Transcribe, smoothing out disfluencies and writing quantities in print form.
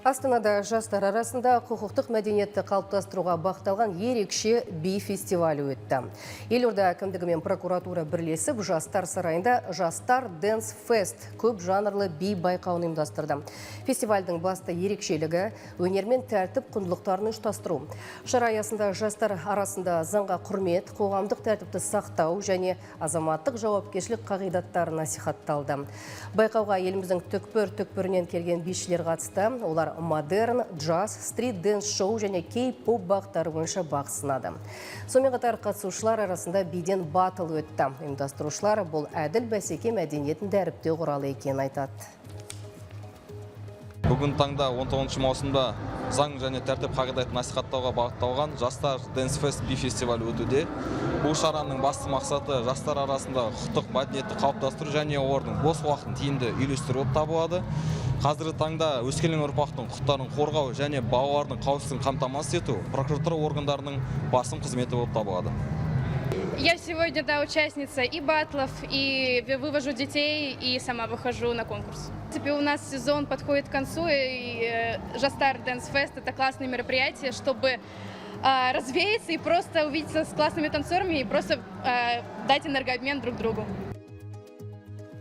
Астанада жастар арасында құқықтық мәдениетті қалыптастыруға бағытталған ерекше би фестивалі өтті. Елорда әкімдігі мен прокуратура бірлесіп, жастар сарайында Жастар Dance Fest көп жанрлы би байқауын ұйымдастырды. Фестивальдің басты ерекшелігі өнер мен тәртіп құндылықтарын ұштастыру. Шара аясында жастар арасында заңға құрмет, қоғамдық тәртіпті сақтау және азаматтық жауапкершілік қағидаттары насихатталды. Байқауға еліміздің түкпір-түкпірінен келген бишілер қатысты. Олар модерн, джаз, стрит-дэнс шоу және кей-поп бағыттары бойынша бақ сынады. Сонымен қатар қатысушылар арасында биден батыл өтті. Ұйымдастырушылар бұл әділ бәсеке мәдениетін дәріптеу құралы екенін айтады. Бүгін таңда 19 маусымда заң және тәртіп қағидатын насихаттауға бағытталған Жастар Dance Fest би фестивалі өтуде. Бұл шараның басты мақсаты жастар арасында құқықтық мәдениетті қалыптастыру және олардың бос уақытын тиімді үйлестіру болып табылады. Қазіргі таңда өскелең ұрпақтың құқықтарын қорғау және балалардың қауіпсіздігін қамтамасыз ету прокуратура органдарының басым қызметі болып табылады. Я сегодня участница и батлов, и вывожу детей, и сама выхожу на конкурс. В принципе, у нас сезон подходит к концу, и Жастар Dance Fest — это классное мероприятие, чтобы развеяться и просто увидеться с классными танцорами и просто дать энергообмен друг другу.